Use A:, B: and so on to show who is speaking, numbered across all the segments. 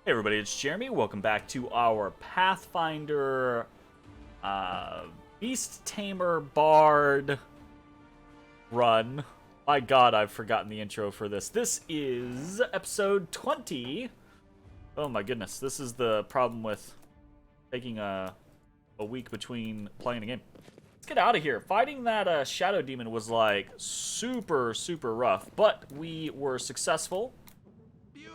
A: Hey everybody, it's Jeremy. Welcome back to our Pathfinder Beast Tamer Bard run. My god, I've forgotten the intro for this. This is episode 20. Oh my goodness, this is the problem with taking a week between playing a game. Let's get out of here. Fighting that shadow demon was like super rough, but we were successful.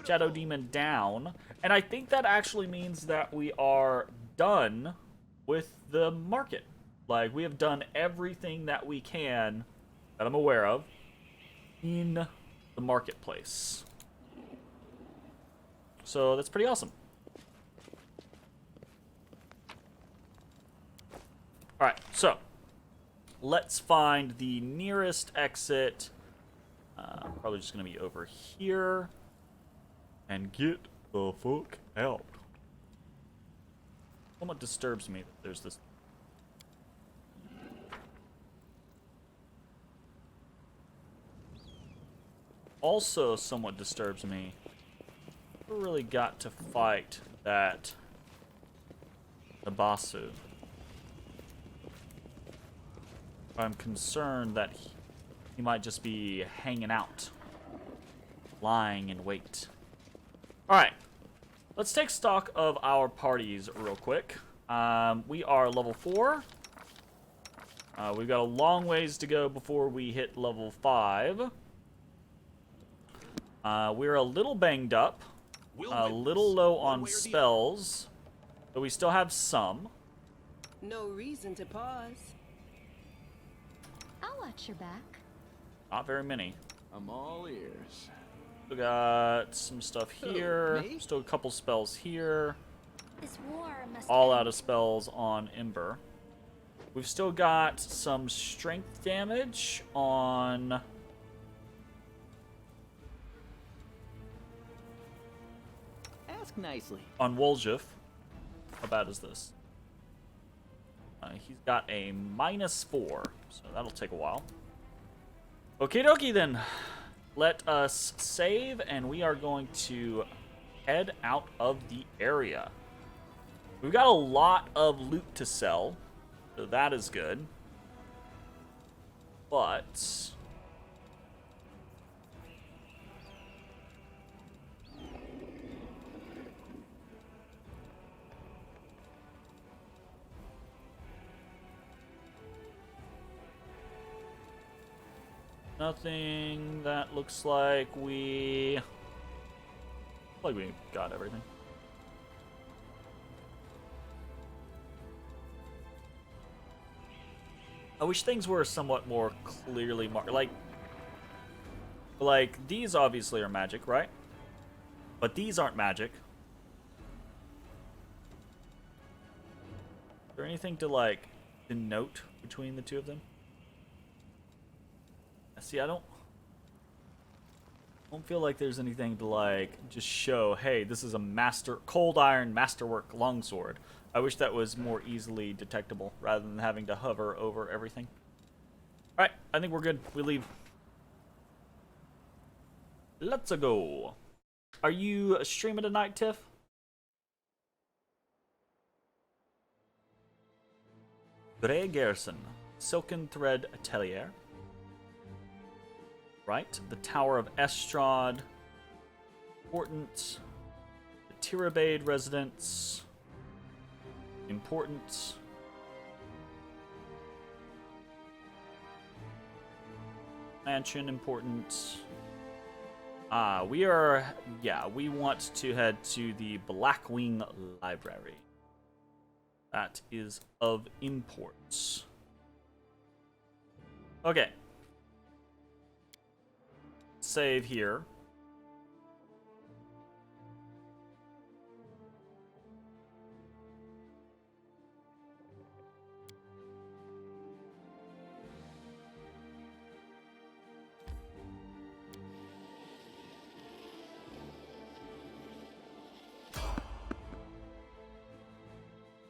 A: Shadow demon down, and I think that actually means that we are done with the market. Like, we have done everything that we can, that I'm aware of, in the marketplace. So that's pretty awesome. Alright, so let's find the nearest exit. Probably just going to be over here. And get the fuck out. Somewhat disturbs me that there's this. Also somewhat disturbs me. Never really got to fight that Nabasu. I'm concerned that he might just be hanging out, lying in wait. Alright, let's take stock of our parties real quick. We are level 4. We've got a long ways to go before we hit level 5. We're a little banged up, a little low on spells, but we still have some.
B: No reason to pause.
C: I'll watch your back.
A: Not very many.
D: I'm all ears.
A: We got some stuff here. Still a couple spells here.
C: This war must
A: All
C: end.
A: out of spells on Ember. We've still got some strength damage on
D: Ask nicely.
A: Woljif. How bad is this? He's got a -4, so that'll take a while. Okie dokie then. Let us save, and we are going to head out of the area. We've got a lot of loot to sell, so that is good. But nothing that looks like we got everything. I wish things were somewhat more clearly marked. Like these obviously are magic, right? But these aren't magic. Is there anything to like denote between the two of them? See, I don't feel like there's anything to like just show, hey, this is a cold iron masterwork longsword. I wish that was more easily detectable rather than having to hover over everything. All right, I think we're good. We leave. Let's go. Are you streaming tonight, Tiff? Grey Garrison, Silken Thread Atelier. Right, the Tower of Estrad, important. The Tirabade residence, important. Mansion, important. We want to head to the Blackwing Library. That is of importance. Okay. Save here.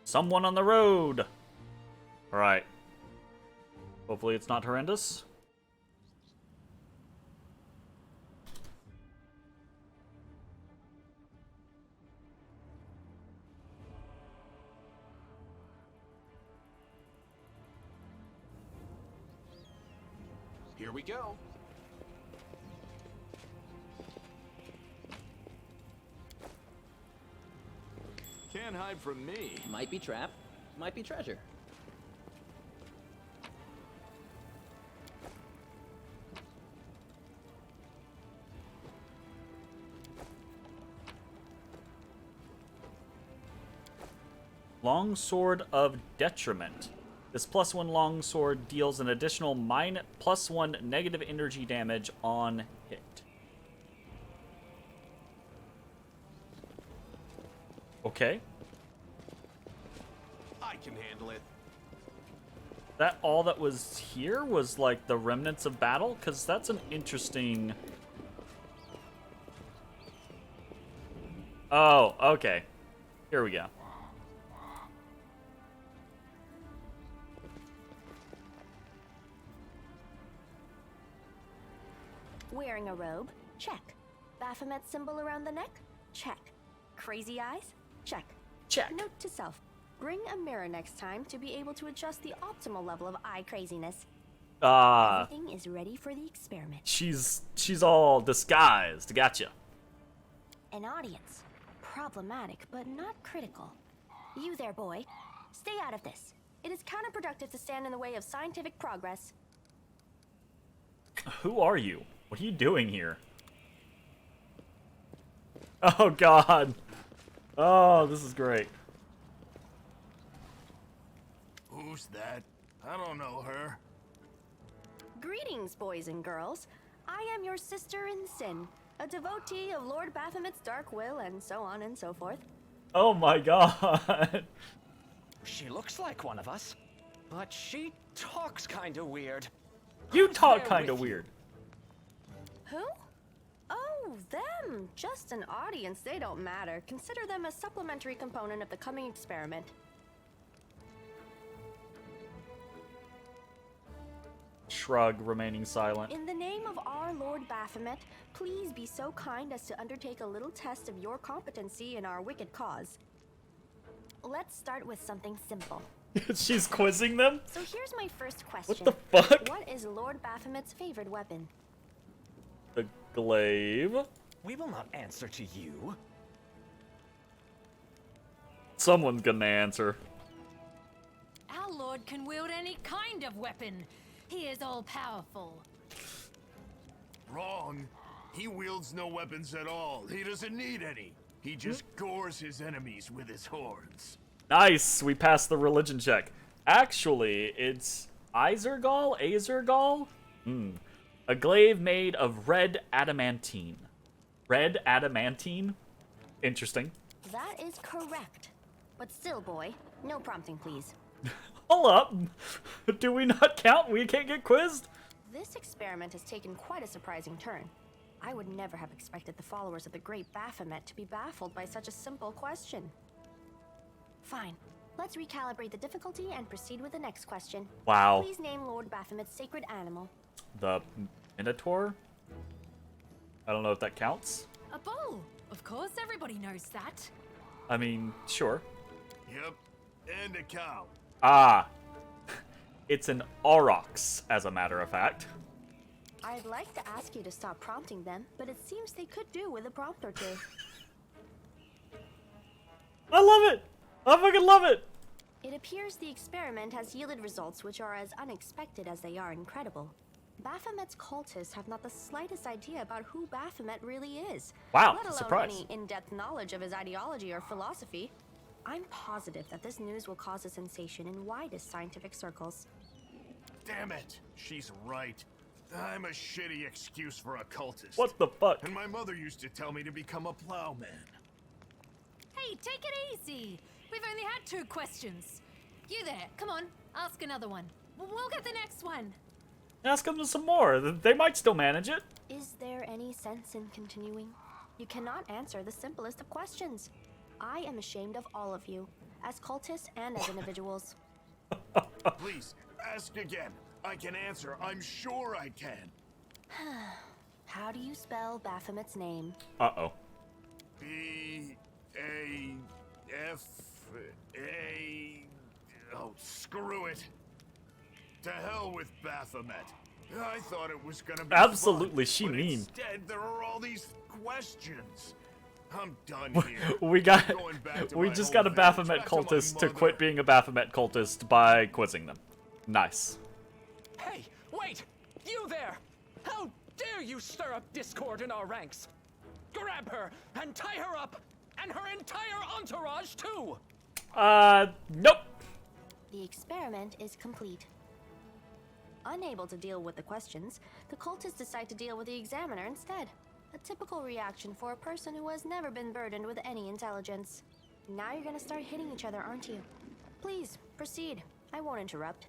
A: Someone on the road. All right. Hopefully it's not horrendous.
E: Here we go.
D: Can't hide from me. Might be trap, might be treasure.
A: Longsword of Detriment. This +1 longsword deals an additional +1 negative energy damage on hit. Okay.
E: I can handle it.
A: That all that was here was like the remnants of battle? Because that's an interesting... Oh, okay. Here we go.
F: Wearing a robe? Check. Baphomet symbol around the neck? Check. Crazy eyes? Check.
A: Check.
F: Note to self. Bring a mirror next time to be able to adjust the optimal level of eye craziness. Everything is ready for the experiment.
A: She's all disguised. Gotcha.
F: An audience. Problematic, but not critical. You there, boy. Stay out of this. It is counterproductive to stand in the way of scientific progress.
A: Who are you? What are you doing here? Oh, God. Oh, this is great.
E: Who's that? I don't know her.
F: Greetings, boys and girls. I am your sister in sin, a devotee of Lord Baphomet's dark will, and so on and so forth.
A: Oh, my God.
G: She looks like one of us, but she talks kinda weird.
A: You
G: Who's
A: talk
G: there
A: kind of
G: with you?
A: weird.
F: Who? Oh, them. Just an audience. They don't matter. Consider them a supplementary component of the coming experiment.
A: Shrug, remaining silent.
F: In the name of our Lord Baphomet, please be so kind as to undertake a little test of your competency in our wicked cause. Let's start with something simple.
A: She's quizzing them?
F: So here's my first question.
A: What the fuck?
F: What is Lord Baphomet's favorite weapon?
A: The glaive?
G: We will not answer to you.
A: Someone's gonna answer.
H: Our lord can wield any kind of weapon. He is all-powerful.
E: Wrong. He wields no weapons at all. He doesn't need any. He just gores his enemies with his horns.
A: Nice! We passed the religion check. Actually, it's Azergal? A glaive made of red adamantine. Red adamantine? Interesting.
F: That is correct. But still, boy, no prompting, please.
A: Hold up! Do we not count? We can't get quizzed?
F: This experiment has taken quite a surprising turn. I would never have expected the followers of the great Baphomet to be baffled by such a simple question. Fine. Let's recalibrate the difficulty and proceed with the next question.
A: Wow.
F: Please name Lord Baphomet's sacred animal.
A: The Minotaur? I don't know if that counts.
H: A bull! Of course, everybody knows that.
A: I mean, sure.
E: Yep. And a cow.
A: Ah. It's an aurochs, as a matter of fact.
F: I'd like to ask you to stop prompting them, but it seems they could do with a prompt or two.
A: I love it! I fucking love it!
F: It appears the experiment has yielded results which are as unexpected as they are incredible. Baphomet's cultists have not the slightest idea about who Baphomet really is.
A: Wow,
F: let alone
A: surprise.
F: any in-depth knowledge of his ideology or philosophy. I'm positive that this news will cause a sensation in widest scientific circles.
E: Damn it. She's right. I'm a shitty excuse for a cultist.
A: What the fuck?
E: And my mother used to tell me to become a plowman.
H: Hey, take it easy. We've only had 2 questions. You there, come on, ask another one. We'll get the next one.
A: Ask them some more. They might still manage it.
F: Is there any sense in continuing? You cannot answer the simplest of questions. I am ashamed of all of you, as cultists and as individuals.
E: Please, ask again. I can answer. I'm sure I can.
F: How do you spell Baphomet's name?
A: Uh-oh.
E: B-A-F-A... Oh, screw it. To hell with Baphomet. I thought it was gonna be
A: Absolutely,
E: fun,
A: she
E: but
A: mean.
E: Instead, there are all these questions. I'm done here.
A: We got.
E: I'm going back to
A: We
E: my
A: just
E: home
A: got a
E: village,
A: Baphomet
E: back to my
A: cultist to
E: mother.
A: quit being a Baphomet cultist by quizzing them. Nice.
G: Hey, wait! You there! How dare you stir up discord in our ranks? Grab her and tie her up, and her entire entourage too!
A: Nope.
F: The experiment is complete. Unable to deal with the questions, the cultists decide to deal with the examiner instead. A typical reaction for a person who has never been burdened with any intelligence. Now you're gonna start hitting each other, aren't you? Please, proceed. I won't interrupt.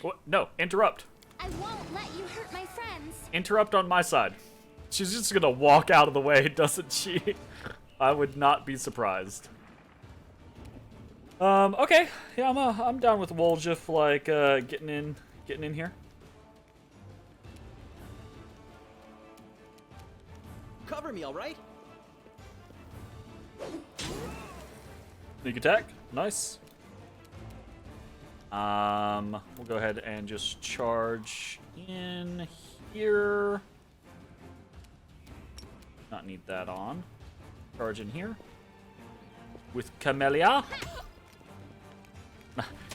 A: What? No, interrupt.
C: I won't let you hurt my friends.
A: Interrupt on my side. She's just gonna walk out of the way, doesn't she? I would not be surprised. Okay. Yeah, I'm down with Woljif, like, getting in here.
D: Cover me, all right?
A: Sneak attack. Nice. We'll go ahead and just charge in here. Not need that on. Charge in here. With Camellia.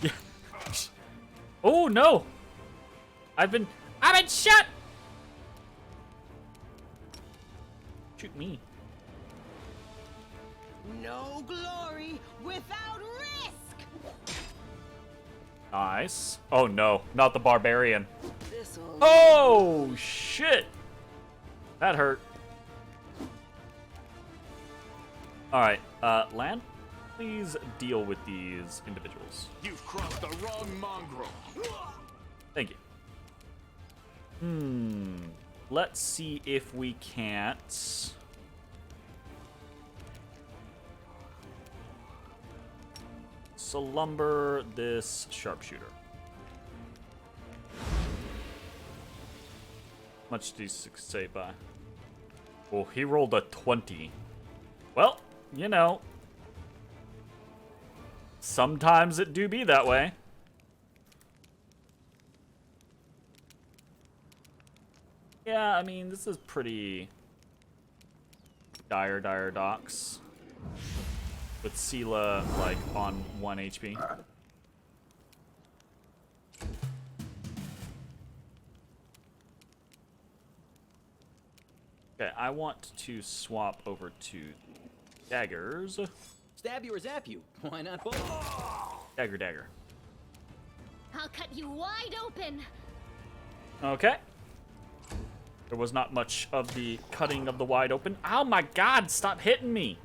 A: Yeah. Oh no! I've been shot! Shoot me.
B: No glory without risk.
A: Nice. Oh no, not the barbarian.
B: This'll
A: Oh shit! That hurt. Alright, Lan, please deal with these individuals.
E: You've crossed the wrong mongrel.
A: Thank you. Let's see if we can't... slumber this sharpshooter. Much did he succeed by? Oh, he rolled a 20. Well, you know. Sometimes it do be that way. Yeah, I mean, this is pretty dire docs. With Sela, like, on 1 HP. Okay, I want to swap over to daggers.
D: Stab you or zap you. Why not both?
A: Dagger.
C: I'll cut you wide open.
A: Okay. There was not much of the cutting of the wide open. Oh my god, stop hitting me.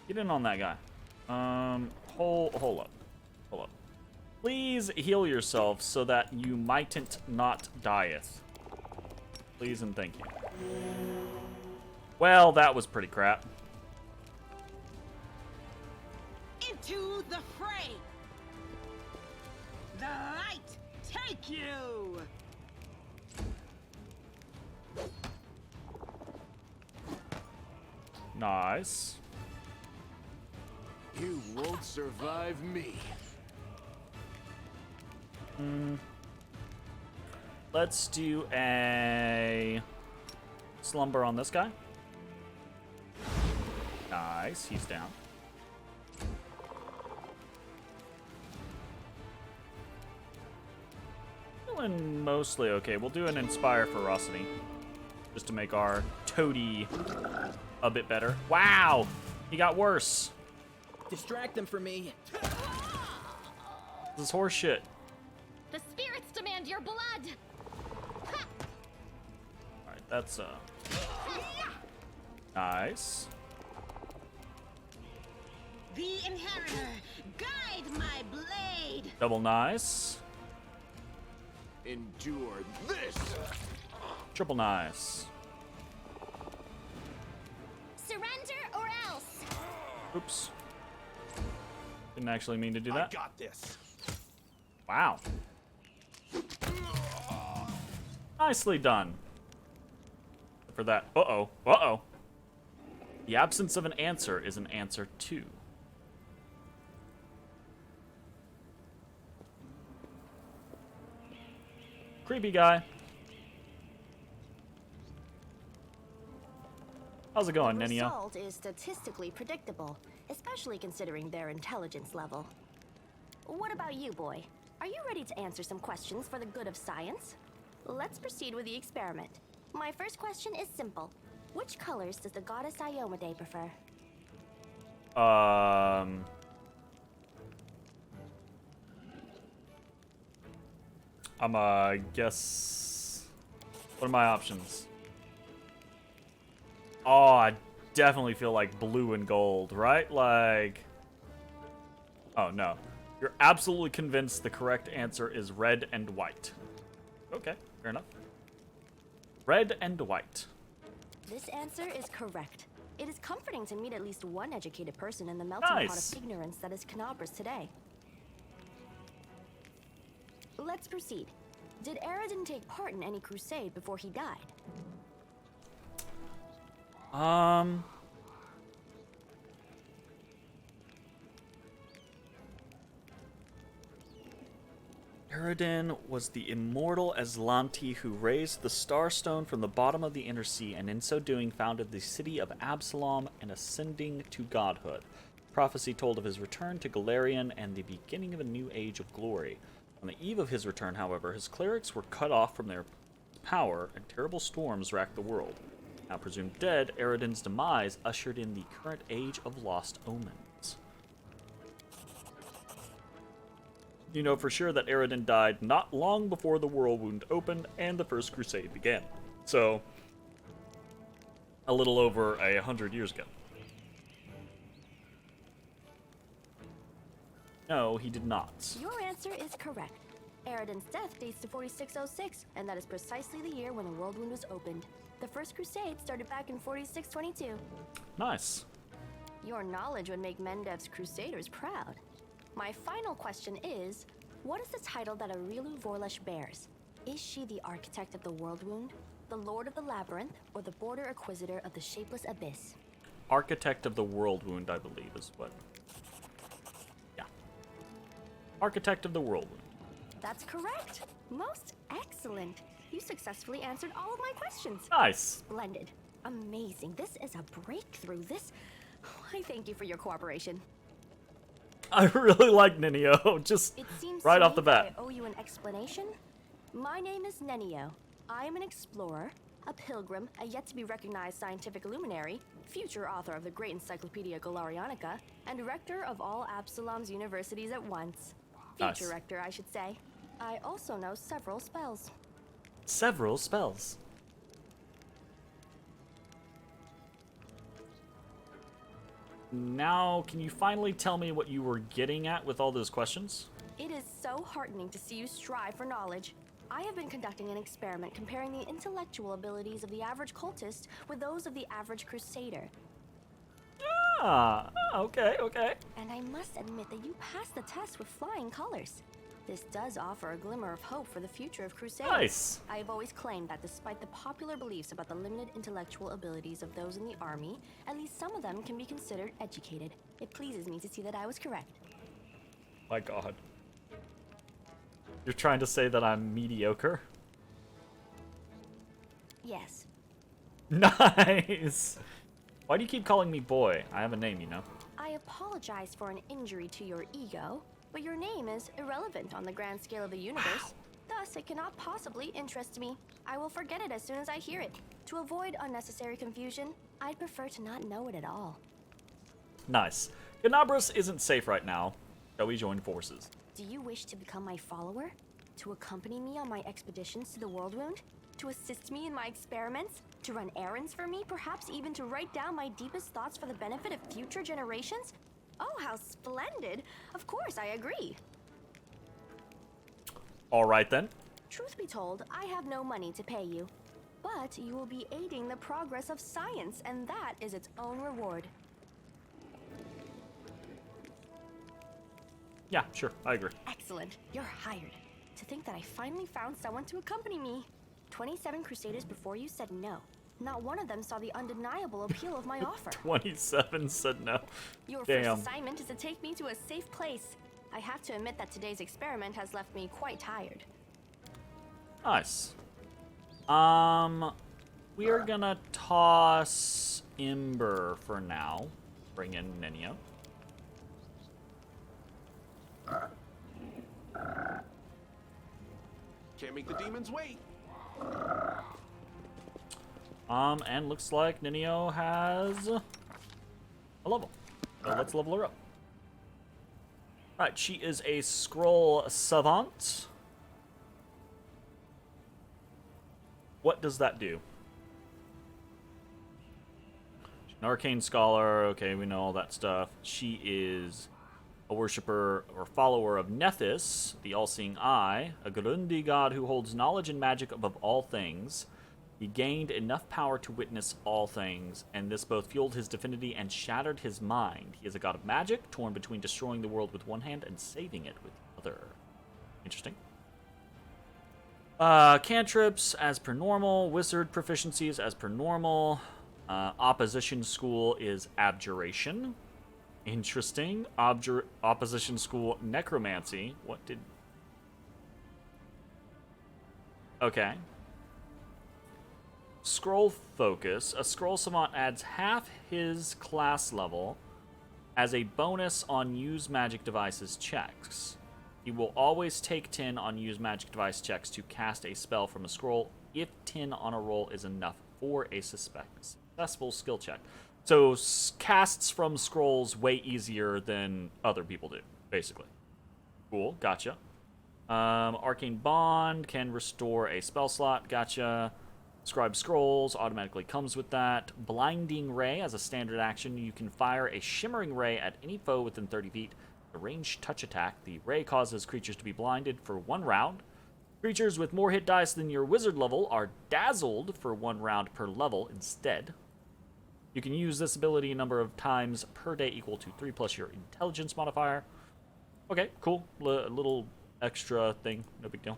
A: Get in on that guy. Hold up. Please heal yourself so that you mightn't not dieth. Please and thank you. Well, that was pretty crap.
B: into the fray. The light take you.
A: Nice.
E: You won't survive me.
A: Let's do a slumber on this guy. Nice, he's down. Doing mostly okay. We'll do an inspire ferocity, just to make our toady a bit better. Wow, he got worse.
D: Distract them from me.
A: This is horse shit.
C: The spirits demand your blood. Ha!
A: All right, that's nice.
B: The inheritor, guide my blade.
A: Double nice.
E: Endure this.
A: Triple nice.
C: Surrender or else.
A: Oops. Didn't actually mean to do
E: I
A: that.
E: got this.
A: Wow. Nicely done. For that. Uh-oh. Uh-oh. The absence of an answer is an answer too. Creepy guy. How's it going,
F: The
A: Nenio?
F: result is statistically predictable, especially considering their intelligence level. What about you, boy? Are you ready to answer some questions for the good of science? Let's proceed with the experiment. My first question is simple. Which colors does the goddess Iomade prefer?
A: Guess. What are my options? Oh, I definitely feel like blue and gold, right? Like. Oh, no. You're absolutely convinced the correct answer is red and white. Okay, fair enough. Red and white.
F: This answer is correct. It is comforting to meet at least one educated person in the melting pot
A: Nice.
F: of ignorance that is Canabras today. Let's proceed. Did Aradin take part in any crusade before he died?
A: Aradin was the immortal Aslanti who raised the Starstone from the bottom of the Inner Sea, and in so doing founded the city of Absalom and ascending to godhood. Prophecy told of his return to Golarion and the beginning of a new age of glory. On the eve of his return, however, his clerics were cut off from their power, and terrible storms racked the world. Now presumed dead, Aradin's demise ushered in the current age of lost omens. You know for sure that Aradin died not long before the Whirlwind opened and the First Crusade began. So, a little over 100 years ago. No, he did not.
F: Your answer is correct. Aradin's death dates to 4606, and that is precisely the year when the Whirlwind was opened. The First Crusade started back in 4622.
A: Nice.
F: Your knowledge would make Mendev's Crusaders proud. My final question is, what is the title that Aurilu Vorlesh bears? Is she the architect of the Worldwound, the Lord of the Labyrinth, or the Border Inquisitor of the Shapeless Abyss?
A: Architect of the Worldwound, I believe, is what. Yeah. Architect of the Worldwound.
F: That's correct. Most excellent. You successfully answered all of my questions.
A: Nice.
F: Splendid. Amazing. This is a breakthrough. I thank you for your cooperation.
A: I really like Nenio, just
F: It seems
A: right
F: to
A: off
F: me
A: the
F: that
A: bat.
F: I owe you an explanation. My name is Nenio. I am an explorer, a pilgrim, a yet-to-be-recognized scientific luminary, future author of the great encyclopedia Golarionica, and rector of all Absalom's universities at once.
A: Nice.
F: Future rector, I should say. I also know several spells.
A: Several spells. Now, can you finally tell me what you were getting at with all those questions?
F: It is so heartening to see you strive for knowledge. I have been conducting an experiment comparing the intellectual abilities of the average cultist with those of the average crusader.
A: Okay.
F: And I must admit that you passed the test with flying colors. This does offer a glimmer of hope for the future of Crusade.
A: Nice.
F: I have always claimed that despite the popular beliefs about the limited intellectual abilities of those in the army, at least some of them can be considered educated. It pleases me to see that I was correct.
A: My god. You're trying to say that I'm mediocre?
F: Yes.
A: Nice! Why do you keep calling me boy? I have a name, you know.
F: I apologize for an injury to your ego, but your name is irrelevant on the grand scale of the universe. Thus, it cannot possibly interest me. I will forget it as soon as I hear it. To avoid unnecessary confusion, I'd prefer to not know it at all.
A: Nice. Canabras isn't safe right now. Shall we join forces?
F: Do you wish to become my follower? To accompany me on my expeditions to the Worldwound? To assist me in my experiments? To run errands for me? Perhaps even to write down my deepest thoughts for the benefit of future generations? Oh, how splendid! Of course, I agree.
A: Alright then.
F: Truth be told, I have no money to pay you. But you will be aiding the progress of science, and that is its own reward.
A: Yeah, sure, I agree.
F: Excellent. You're hired. To think that I finally found someone to accompany me. 27 Crusaders before you said no. Not one of them saw the undeniable appeal of my offer.
A: 27 said no.
F: Your
A: Damn.
F: first assignment is to take me to a safe place. I have to admit that today's experiment has left me quite tired.
A: Nice. We are gonna toss Ember for now. Bring in Ninio.
E: Can't make the demons wait.
A: And looks like Ninio has a level. So let's level her up. Alright, she is a scroll savant. What does that do? She's an arcane scholar. Okay, we know all that stuff. She is a worshipper or follower of Nethys, the all-seeing eye, a Grundi god who holds knowledge and magic above all things. He gained enough power to witness all things, and this both fueled his divinity and shattered his mind. He is a god of magic, torn between destroying the world with one hand and saving it with the other. Interesting. Cantrips as per normal. Wizard proficiencies as per normal. Opposition school is abjuration. Interesting. Opposition school necromancy. What did... Okay. Scroll focus. A scroll savant adds half his class level as a bonus on use magic devices checks. He will always take 10 on use magic device checks to cast a spell from a scroll if 10 on a roll is enough for a successful skill check. So casts from scrolls way easier than other people do, basically. Cool, gotcha. Arcane Bond can restore a spell slot, gotcha. Scribe Scrolls automatically comes with that. Blinding Ray, as a standard action, you can fire a shimmering ray at any foe within 30 feet. A ranged touch attack. The ray causes creatures to be blinded for 1 round. Creatures with more hit dice than your wizard level are dazzled for 1 round per level instead. You can use this ability a number of times per day equal to 3 plus your intelligence modifier. Okay, cool. Little extra thing, no big deal.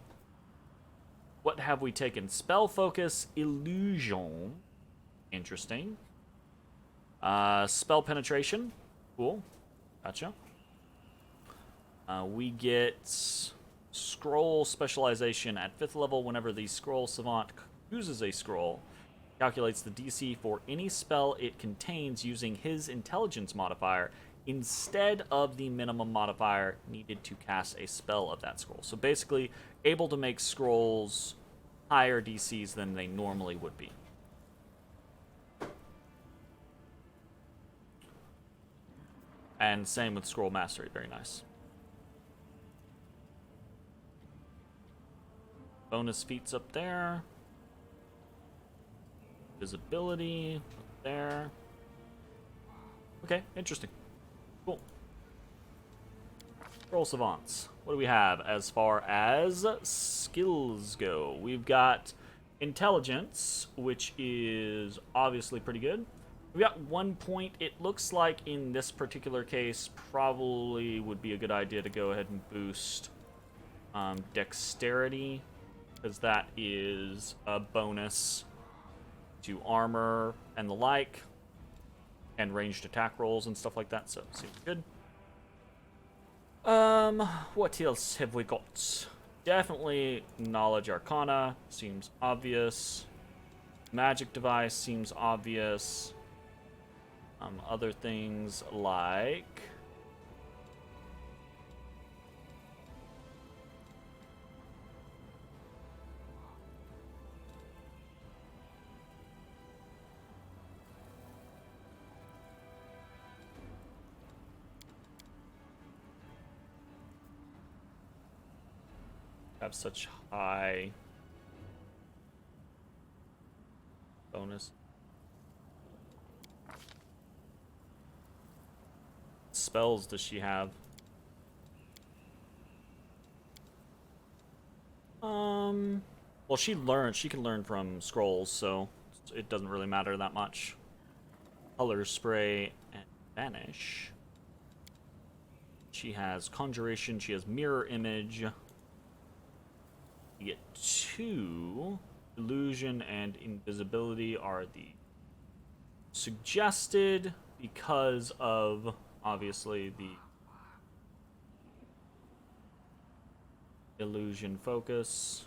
A: What have we taken? Spell Focus, Illusion. Interesting. Spell Penetration. Cool. Gotcha. We get Scroll Specialization at 5th level whenever the Scroll Savant uses a scroll. Calculates the DC for any spell it contains using his Intelligence modifier instead of the minimum modifier needed to cast a spell of that scroll. So basically, able to make scrolls higher DCs than they normally would be. And same with Scroll Mastery, very nice. Bonus feats up there. Visibility up there. Okay, interesting. Cool. Scroll Savants. What do we have as far as skills go? We've got Intelligence, which is obviously pretty good. We've got 1 point. It looks like in this particular case, probably would be a good idea to go ahead and boost Dexterity, because that is a bonus to armor and the like, and ranged attack rolls and stuff like that, so seems good. What else have we got? Definitely Knowledge Arcana, seems obvious. Magic Device seems obvious. Other things like... have such high bonus. Spells does she have? Well, she can learn from scrolls, so it doesn't really matter that much. Color Spray and Vanish. She has Conjuration, she has Mirror Image. You get 2. Illusion and Invisibility are the suggested because of, obviously, the Illusion Focus.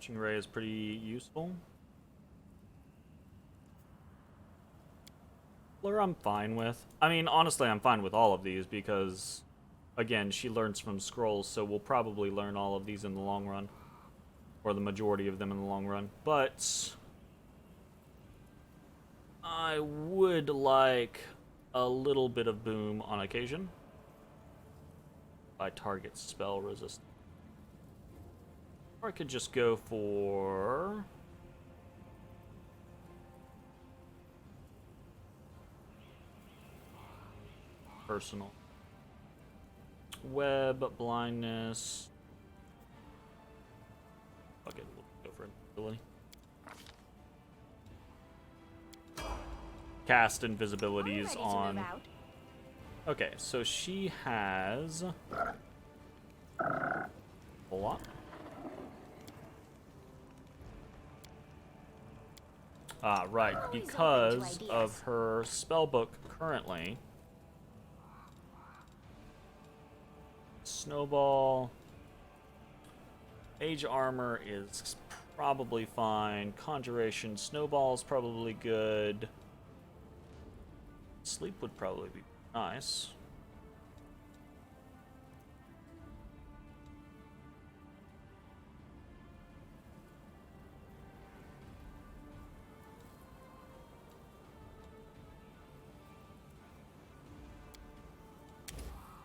A: Scorching Ray is pretty useful. Blur I'm fine with. I mean, honestly, I'm fine with all of these because, again, she learns from scrolls, so we'll probably learn all of these in the long run. Or the majority of them in the long run. But I would like a little bit of boom on occasion. By target spell resistance. Or I could just go for personal. Web, blindness. Okay, we'll go for invisibility. Cast invisibility is on. Okay, so she has a lot. Ah, right, because of her spellbook currently. Snowball. Age armor is probably fine. Conjuration, snowball is probably good. Sleep would probably be nice.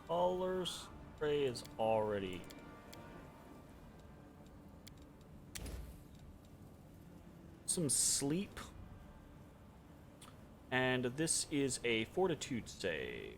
A: Color spray is already some sleep. And this is a fortitude save.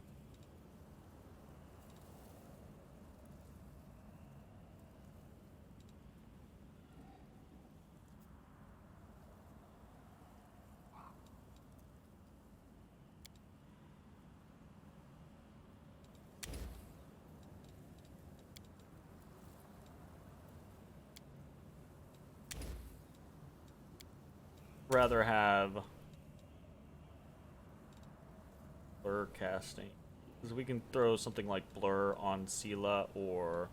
A: Rather have blur casting, because we can throw something like blur on Sela or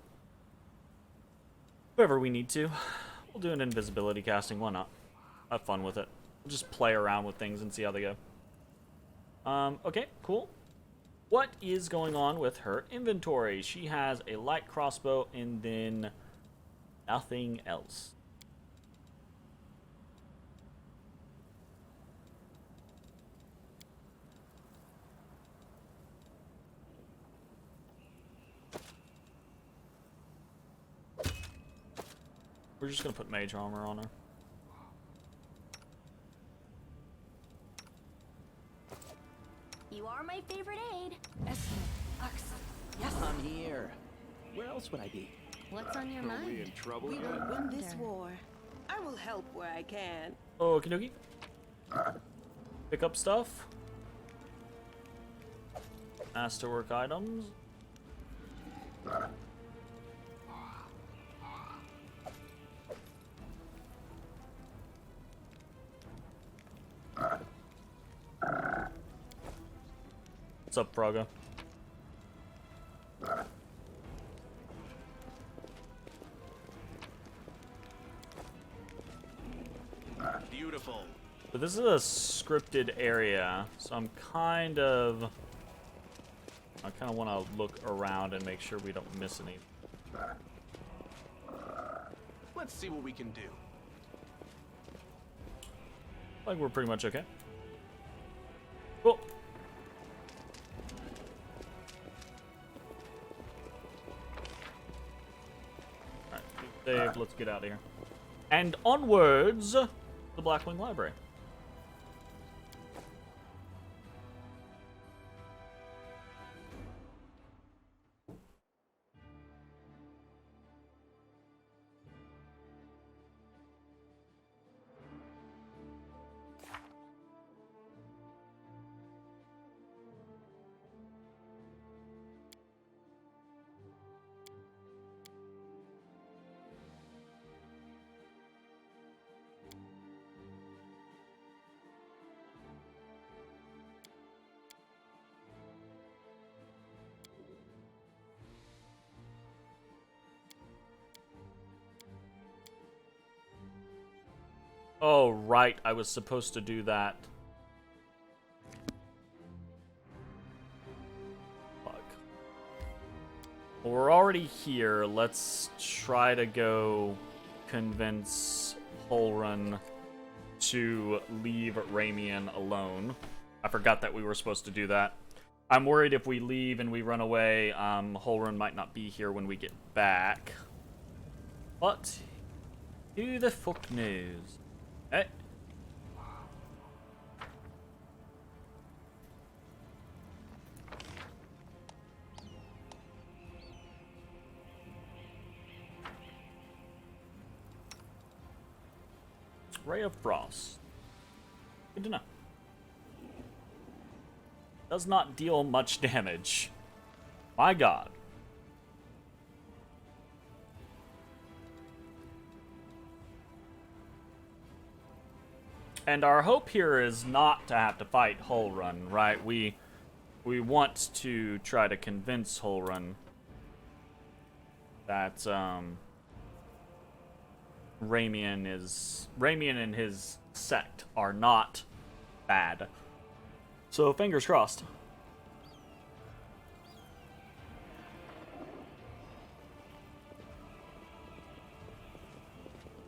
A: whoever we need to. We'll do an invisibility casting, why not? Have fun with it. We'll just play around with things and see how they go. Okay, cool. What is going on with her inventory? She has a light crossbow and then nothing else. We're just gonna put mage armor on her.
F: You are my favorite aide.
H: Yes.
D: I'm here. Where else would I be?
C: What's on your
E: Are we
C: mind?
E: in trouble
B: We
E: yet?
B: will win this war. I will help where I can.
A: Okie dokie. Pick up stuff. Masterwork items. What's up, Fraga?
E: Beautiful.
A: But this is a scripted area, so I kind of want to look around and make sure we don't miss any.
E: Let's see what we can do.
A: Like we're pretty much okay. Cool. Alright, save, let's get out of here. And onwards, the Blackwing Library. Oh, right. I was supposed to do that. Fuck. Well, we're already here. Let's try to go convince Holrun to leave Ramian alone. I forgot that we were supposed to do that. I'm worried if we leave and we run away, Holrun might not be here when we get back. But who the fuck knows? Hey. Ray of Frost. Good to know. Does not deal much damage. My god. And our hope here is not to have to fight Holrun, right? We want to try to convince Holrun that Ramian and his sect are not bad. So fingers crossed.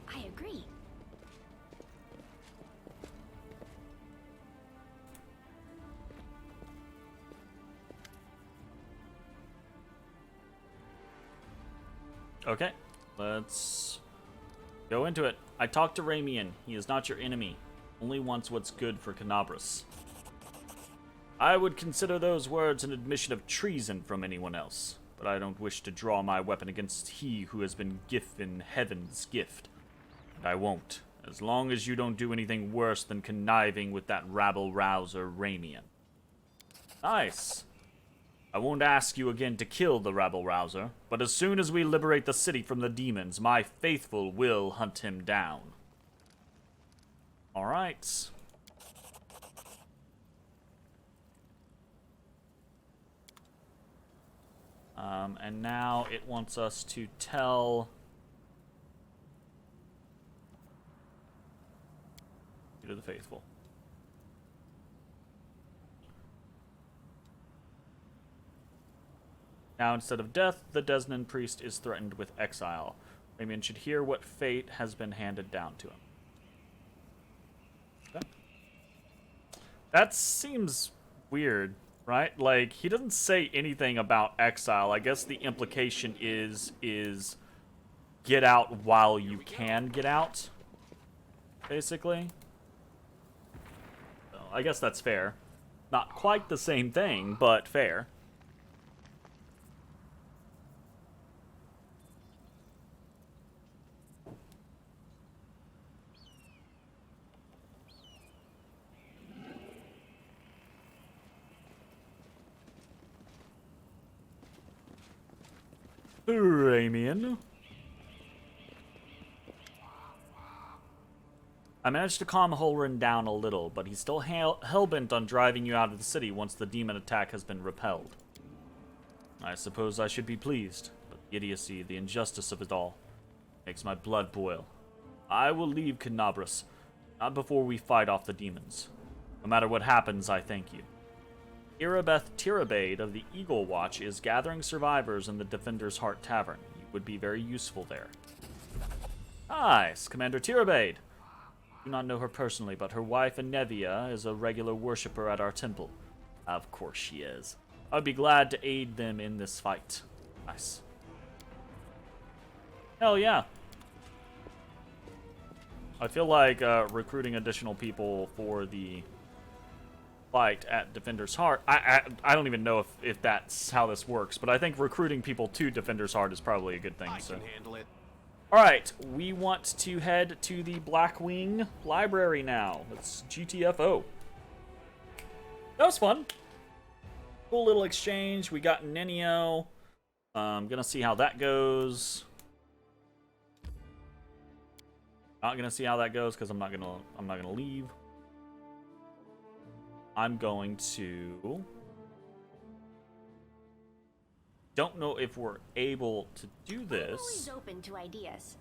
F: I agree.
A: Okay, let's go into it. I talked to Ramian. He is not your enemy. Only wants what's good for Canabras. I would consider those words an admission of treason from anyone else, but I don't wish to draw my weapon against he who has been given heaven's gift. And I won't, as long as you don't do anything worse than conniving with that rabble-rouser Ramian. Nice. I won't ask you again to kill the rabble-rouser, but as soon as we liberate the city from the demons, my faithful will hunt him down. Alright. And now it wants us to tell... to the faithful. Now, instead of death, the Desnan priest is threatened with exile. Ramian should hear what fate has been handed down to him. Okay. That seems weird, right? Like, he doesn't say anything about exile. I guess the implication is get out while you can get out, basically. So, I guess that's fair. Not quite the same thing, but fair. Ramian. I managed to calm Holrun down a little, but he's still hellbent on driving you out of the city once the demon attack has been repelled. I suppose I should be pleased, but the idiocy, the injustice of it all, makes my blood boil. I will leave Canabras, not before we fight off the demons. No matter what happens, I thank you. Irabeth Tirabade of the Eagle Watch is gathering survivors in the Defender's Heart Tavern. You would be very useful there. Nice, Commander Tirabade. I do not know her personally, but her wife Anevia is a regular worshipper at our temple. Of course she is. I would be glad to aid them in this fight. Nice. Hell yeah. I feel like recruiting additional people for the fight at Defender's Heart. I don't even know if that's how this works, but I think recruiting people to Defender's Heart is probably a good thing.
E: I can handle it.
A: Alright, we want to head to the Blackwing Library now. Let's GTFO. That was fun. Cool little exchange. We got Nenio. Gonna see how that goes. Not gonna see how that goes because I'm not gonna leave. I'm going to... Don't know if we're able to do
F: I'm
A: this.
F: always open to ideas.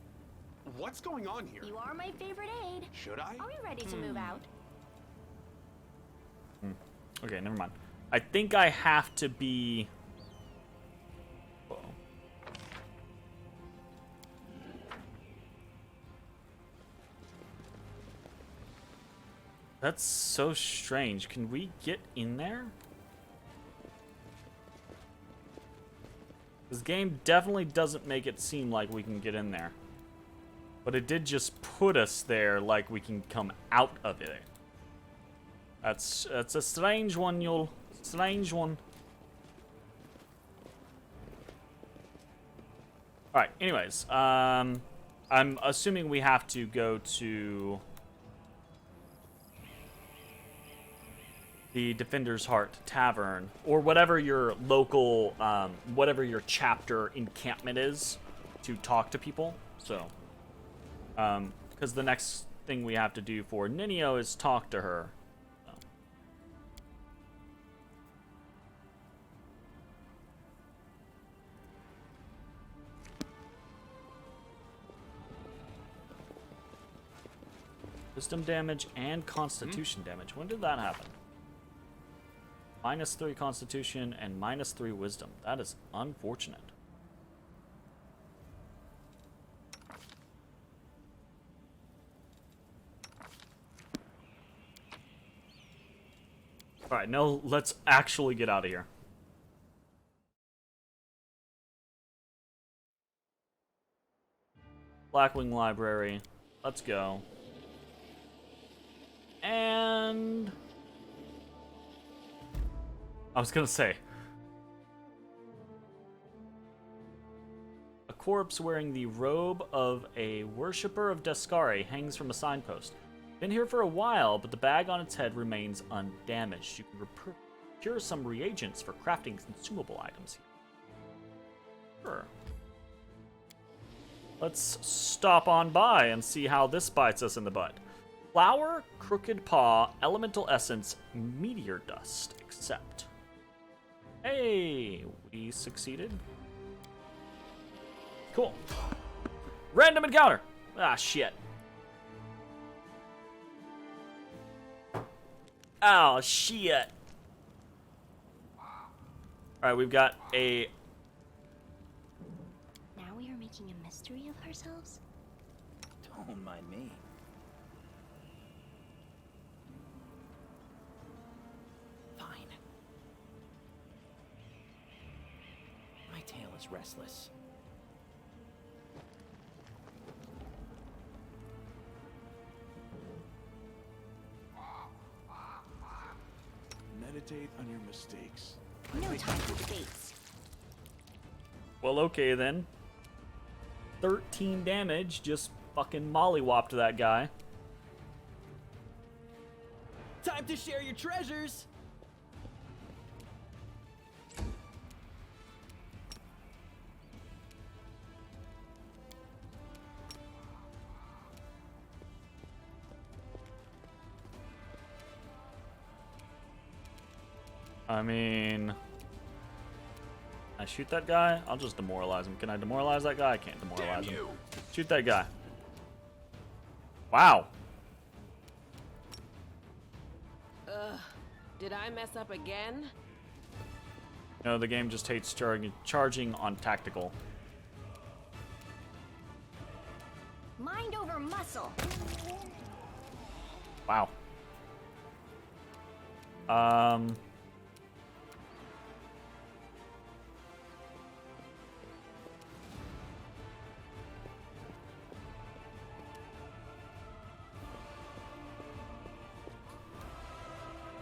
I: What's going on here?
F: You are my favorite aide.
I: Should I?
F: Are we ready to move out?
A: Okay, never mind. I think I have to be... Whoa. That's so strange. Can we get in there? This game definitely doesn't make it seem like we can get in there. But it did just put us there like we can come out of it. That's a strange one, Yul. Strange one. Alright, anyways. I'm assuming we have to go to the Defender's Heart Tavern, or whatever your local, whatever your chapter encampment is, to talk to people. So, because the next thing we have to do for Ninio is talk to her. So. Wisdom damage and Constitution damage. When did that happen? -3 Constitution and -3 Wisdom. That is unfortunate. Alright, now let's actually get out of here. Blackwing Library. Let's go. And... I was gonna say. A corpse wearing the robe of a worshipper of Descari hangs from a signpost. Been here for a while, but the bag on its head remains undamaged. You can procure some reagents for crafting consumable items here. Sure. Let's stop on by and see how this bites us in the butt. Flower, Crooked Paw, Elemental Essence, Meteor Dust. Accept. Hey, we succeeded. Cool. Random encounter. Ah, shit. Oh, shit. Alright, we've got a...
F: Now we are making a mystery of ourselves?
D: Don't mind me. Fine. My tail is restless.
E: Meditate on your mistakes.
F: No time for debates.
A: Well, okay then. 13 damage, just fucking mollywopped that guy.
D: Time to share your treasures!
A: I mean... Can I shoot that guy? I'll just demoralize him. Can I demoralize that guy? I can't demoralize him. Shoot that guy. Wow.
B: Did I mess up again?
A: No, the game just hates charging on tactical.
F: Mind over muscle.
A: Wow.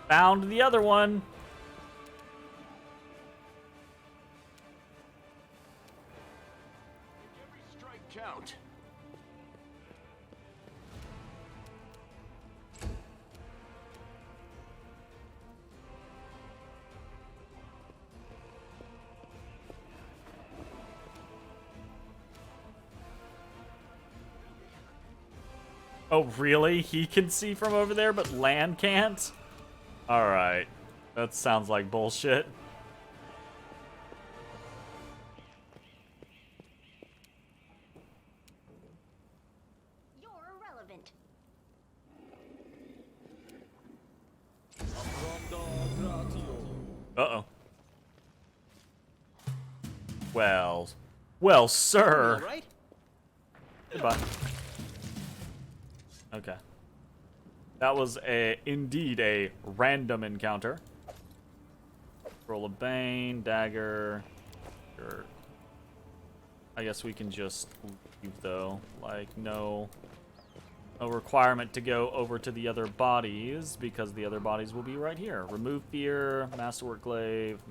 A: Found the other one.
E: Every strike count.
A: Oh, really? He can see from over there, but Lan can't? Alright. That sounds like bullshit.
F: irrelevant.
A: Uh-oh. Well, sir.
D: All right?
A: Goodbye. Okay. That was indeed a random encounter. Roll of Bane, dagger. Sure. I guess we can just leave though. Like no requirement to go over to the other bodies because the other bodies will be right here. Remove fear, masterwork glaive,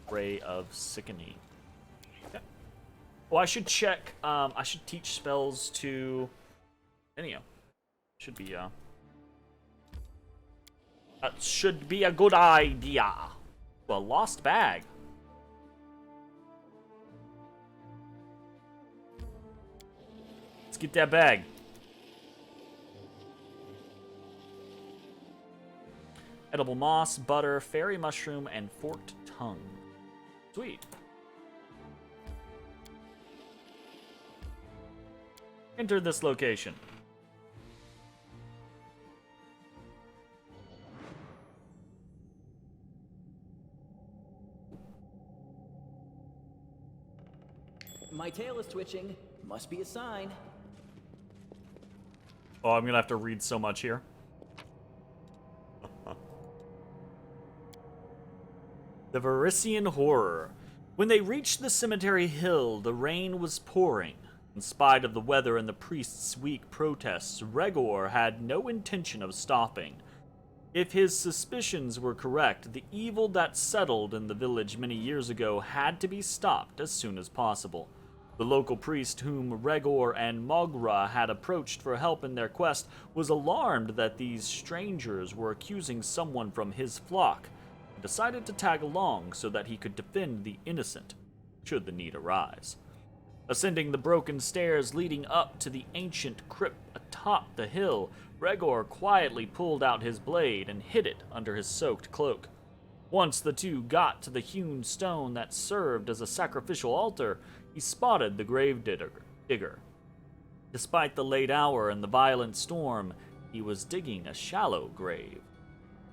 A: ray of sickening. Okay. Oh, I should check. I should teach spells to Enio. Should be that should be a good idea. Well, lost bag. Let's get that bag. Edible moss, butter, fairy mushroom, and forked tongue. Sweet. Enter this location.
D: My tail is twitching. Must be a sign.
A: Oh, I'm gonna have to read so much here. The Verisian Horror. When they reached the cemetery hill, the rain was pouring. In spite of the weather and the priest's weak protests, Regor had no intention of stopping. If his suspicions were correct, the evil that settled in the village many years ago had to be stopped as soon as possible. The local priest whom Regor and Mogra had approached for help in their quest was alarmed that these strangers were accusing someone from his flock, and decided to tag along so that he could defend the innocent, should the need arise. Ascending the broken stairs leading up to the ancient crypt atop the hill, Regor quietly pulled out his blade and hid it under his soaked cloak. Once the two got to the hewn stone that served as a sacrificial altar, he spotted the grave digger. Despite the late hour and the violent storm, he was digging a shallow grave.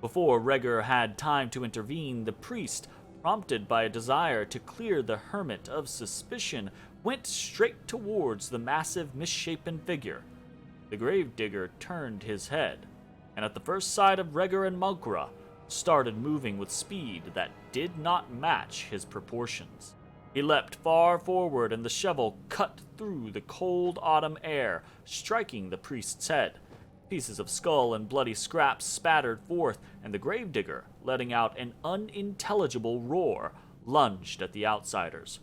A: Before Regor had time to intervene, the priest, prompted by a desire to clear the hermit of suspicion, went straight towards the massive, misshapen figure. The gravedigger turned his head, and at the first sight of Regor and Mogra, started moving with speed that did not match his proportions. He leapt far forward, and the shovel cut through the cold autumn air, striking the priest's head. Pieces of skull and bloody scraps spattered forth, and the gravedigger, letting out an unintelligible roar, lunged at the outsiders.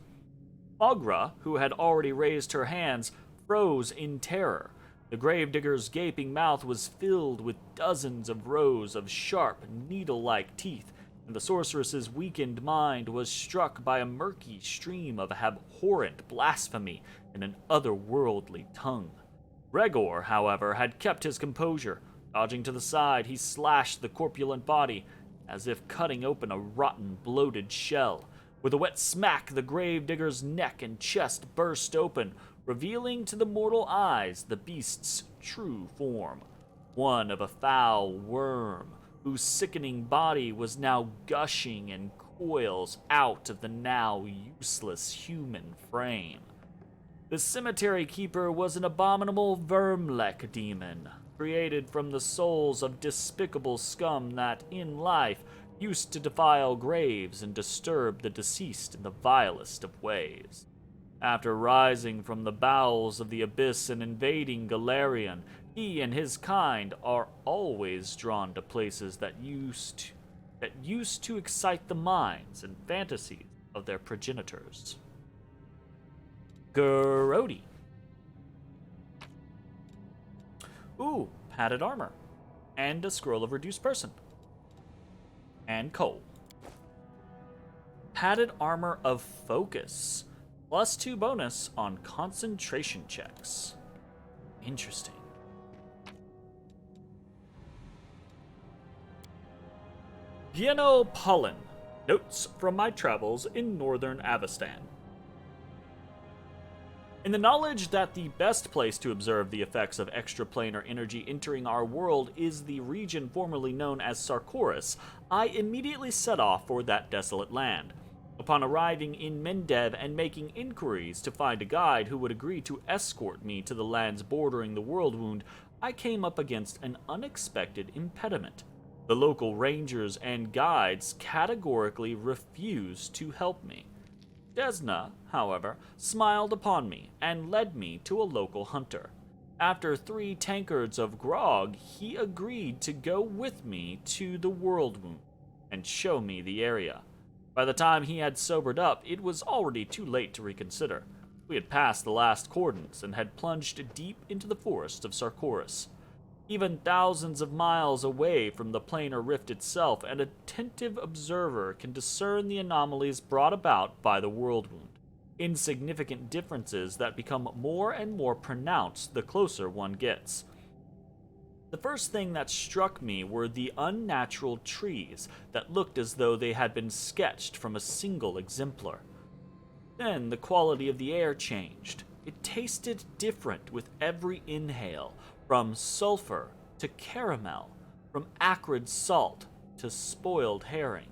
A: Mogra, who had already raised her hands, froze in terror. The gravedigger's gaping mouth was filled with dozens of rows of sharp, needle-like teeth, and the sorceress's weakened mind was struck by a murky stream of abhorrent blasphemy in an otherworldly tongue. Regor, however, had kept his composure. Dodging to the side, he slashed the corpulent body, as if cutting open a rotten, bloated shell. With a wet smack, the gravedigger's neck and chest burst open, revealing to the mortal eyes the beast's true form, one of a foul worm, whose sickening body was now gushing in coils out of the now useless human frame. The cemetery keeper was an abominable vermlek demon, created from the souls of despicable scum that, in life, used to defile graves and disturb the deceased in the vilest of ways. After rising from the bowels of the abyss and invading Golarion, he and his kind are always drawn to places that used to excite the minds and fantasies of their progenitors. Grody. Ooh, padded armor. And a scroll of reduced person. And coal. Padded armor of focus. +2 bonus on concentration checks. Interesting. Gieno Pollen. Notes from my travels in northern Avestan. In the knowledge that the best place to observe the effects of extraplanar energy entering our world is the region formerly known as Sarkoris, I immediately set off for that desolate land. Upon arriving in Mendev and making inquiries to find a guide who would agree to escort me to the lands bordering the World Wound, I came up against an unexpected impediment. The local rangers and guides categorically refused to help me. Desna, however, smiled upon me and led me to a local hunter. After 3 tankards of grog, he agreed to go with me to the World Wound and show me the area. By the time he had sobered up, it was already too late to reconsider. We had passed the last cordons and had plunged deep into the forest of Sarkoris. Even thousands of miles away from the planar rift itself, an attentive observer can discern the anomalies brought about by the World Wound. Insignificant differences that become more and more pronounced the closer one gets. The first thing that struck me were the unnatural trees that looked as though they had been sketched from a single exemplar. Then the quality of the air changed. It tasted different with every inhale, from sulfur to caramel, from acrid salt to spoiled herring.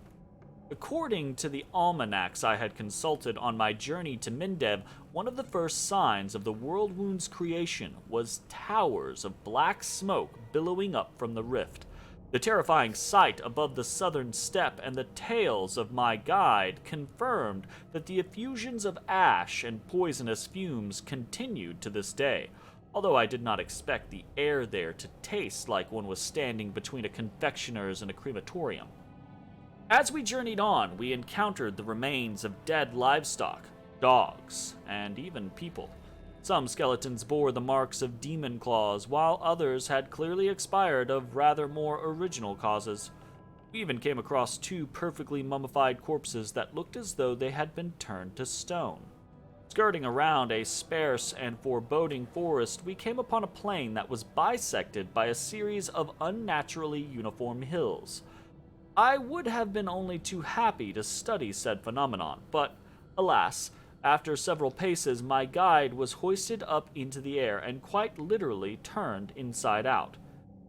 A: According to the almanacs I had consulted on my journey to Mendev, one of the first signs of the World Wound's creation was towers of black smoke billowing up from the rift. The terrifying sight above the southern steppe and the tales of my guide confirmed that the effusions of ash and poisonous fumes continued to this day, although I did not expect the air there to taste like one was standing between a confectioner's and a crematorium. As we journeyed on, we encountered the remains of dead livestock, dogs, and even people. Some skeletons bore the marks of demon claws, while others had clearly expired of rather more original causes. We even came across 2 perfectly mummified corpses that looked as though they had been turned to stone. Skirting around a sparse and foreboding forest, we came upon a plain that was bisected by a series of unnaturally uniform hills. I would have been only too happy to study said phenomenon, but, alas, after several paces my guide was hoisted up into the air and quite literally turned inside out.